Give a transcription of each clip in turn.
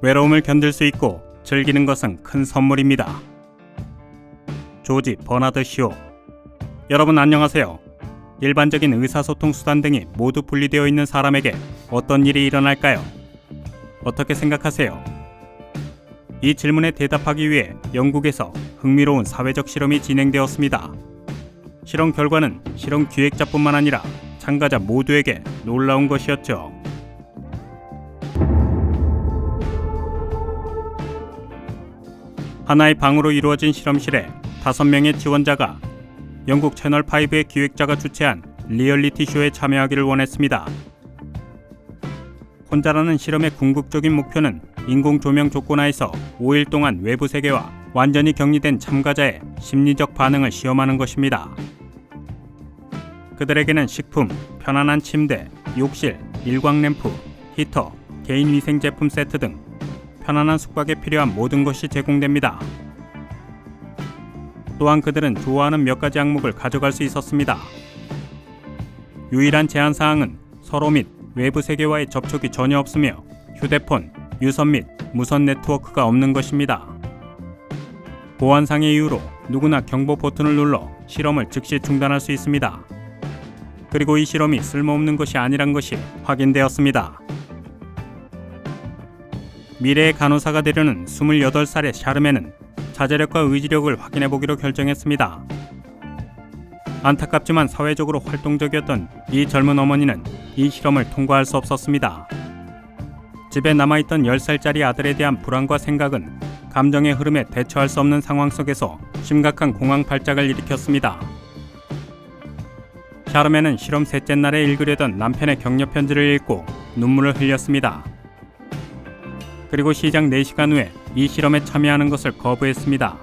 외로움을 견딜 수 있고 즐기는 것은 큰 선물입니다. 조지 버나드 쇼. 여러분 안녕하세요. 일반적인 의사소통 수단 등이 모두 분리되어 있는 사람에게 어떤 일이 일어날까요? 어떻게 생각하세요? 이 질문에 대답하기 위해 영국에서 흥미로운 사회적 실험이 진행되었습니다. 실험 결과는 실험 기획자뿐만 아니라 참가자 모두에게 놀라운 것이었죠. 하나의 방으로 이루어진 실험실에 5명의 지원자가 영국 채널5의 기획자가 주최한 리얼리티 쇼에 참여하기를 원했습니다. 혼자라는 실험의 궁극적인 목표는 인공 조명 조건하에서 5일 동안 외부 세계와 완전히 격리된 참가자의 심리적 반응을 시험하는 것입니다. 그들에게는 식품, 편안한 침대, 욕실, 일광램프, 히터, 개인 위생 제품 세트 등 편안한 숙박에 필요한 모든 것이 제공됩니다. 또한 그들은 좋아하는 몇 가지 항목을 가져갈 수 있었습니다. 유일한 제한사항은 서로 및 외부 세계와의 접촉이 전혀 없으며 휴대폰, 유선 및 무선 네트워크가 없는 것입니다. 보안상의 이유로 누구나 경보 버튼을 눌러 실험을 즉시 중단할 수 있습니다. 그리고 이 실험이 쓸모없는 것이 아니란 것이 확인되었습니다. 미래의 간호사가 되려는 28살의 샤르멘은 자제력과 의지력을 확인해보기로 결정했습니다. 안타깝지만 사회적으로 활동적이었던 이 젊은 어머니는 이 실험을 통과할 수 없었습니다. 집에 남아있던 10살짜리 아들에 대한 불안과 생각은 감정의 흐름에 대처할 수 없는 상황 속에서 심각한 공황 발작을 일으켰습니다. 샤르멘은 실험 셋째 날에 읽으려던 남편의 격려 편지를 읽고 눈물을 흘렸습니다. 그리고 시작 4시간 후에 이 실험에 참여하는 것을 거부했습니다.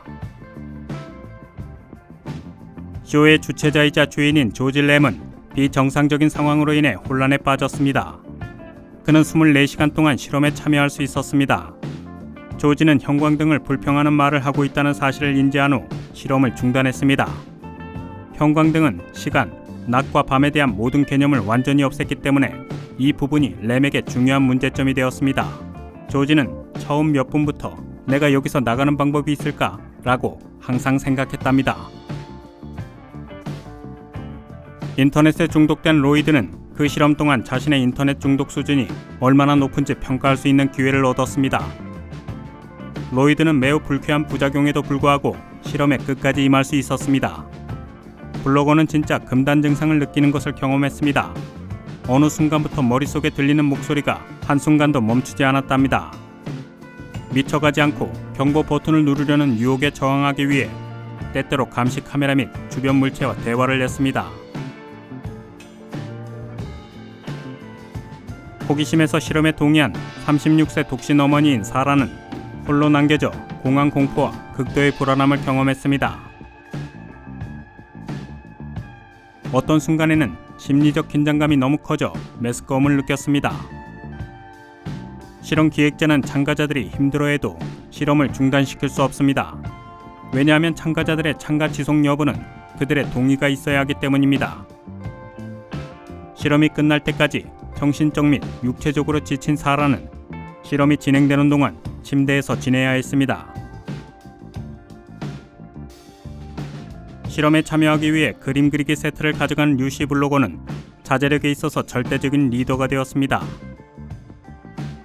쇼의 주최자이자 주인인 조지 램은 비정상적인 상황으로 인해 혼란에 빠졌습니다. 그는 24시간 동안 실험에 참여할 수 있었습니다. 조지는 형광등을 불평하는 말을 하고 있다는 사실을 인지한 후 실험을 중단했습니다. 형광등은 시간, 낮과 밤에 대한 모든 개념을 완전히 없앴기 때문에 이 부분이 램에게 중요한 문제점이 되었습니다. 조지는 처음 몇 분부터 내가 여기서 나가는 방법이 있을까? 라고 항상 생각했답니다. 인터넷에 중독된 로이드는 그 실험 동안 자신의 인터넷 중독 수준이 얼마나 높은지 평가할 수 있는 기회를 얻었습니다. 로이드는 매우 불쾌한 부작용에도 불구하고 실험에 끝까지 임할 수 있었습니다. 블로거는 진짜 금단 증상을 느끼는 것을 경험했습니다. 어느 순간부터 머릿속에 들리는 목소리가 한순간도 멈추지 않았답니다. 미쳐가지 않고 경보 버튼을 누르려는 유혹에 저항하기 위해 때때로 감시 카메라 및 주변 물체와 대화를 했습니다. 호기심에서 실험에 동의한 36세 독신 어머니인 사라는 홀로 남겨져 공황 공포와 극도의 불안함을 경험했습니다. 어떤 순간에는 심리적 긴장감이 너무 커져 메스꺼움을 느꼈습니다. 실험 기획자는 참가자들이 힘들어해도 실험을 중단시킬 수 없습니다. 왜냐하면 참가자들의 참가 지속 여부는 그들의 동의가 있어야 하기 때문입니다. 실험이 끝날 때까지 정신적 및 육체적으로 지친 사라는 실험이 진행되는 동안 침대에서 지내야 했습니다. 실험에 참여하기 위해 그림 그리기 세트를 가져간 류시 블로거는 자제력에 있어서 절대적인 리더가 되었습니다.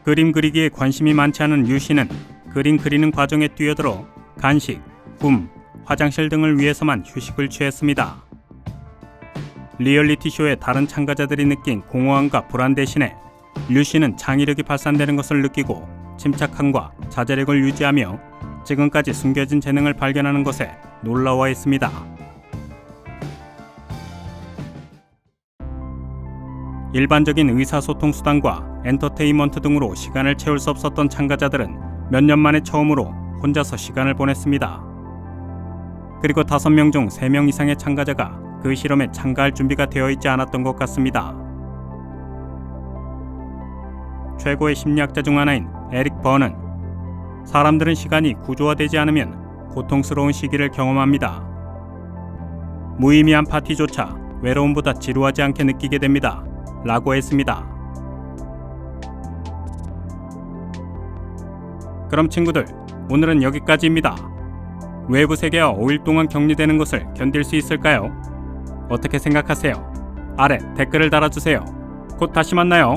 그림 그리기에 관심이 많지 않은 류시는 그림 그리는 과정에 뛰어들어 간식, 꿈, 화장실 등을 위해서만 휴식을 취했습니다. 리얼리티 쇼의 다른 참가자들이 느낀 공허함과 불안 대신에 류시는 창의력이 발산되는 것을 느끼고 침착함과 자제력을 유지하며 지금까지 숨겨진 재능을 발견하는 것에 놀라워했습니다. 일반적인 의사소통 수단과 엔터테인먼트 등으로 시간을 채울 수 없었던 참가자들은 몇 년 만에 처음으로 혼자서 시간을 보냈습니다. 그리고 5명 중 3명 이상의 참가자가 그 실험에 참가할 준비가 되어 있지 않았던 것 같습니다. 최고의 심리학자 중 하나인 에릭 버는 사람들은 시간이 구조화되지 않으면 고통스러운 시기를 경험합니다. 무의미한 파티조차 외로움보다 지루하지 않게 느끼게 됩니다. 라고 했습니다. 그럼 친구들, 오늘은 여기까지입니다. 외부 세계와 5일 동안 격리되는 것을 견딜 수 있을까요? 어떻게 생각하세요? 아래 댓글을 달아주세요. 곧 다시 만나요.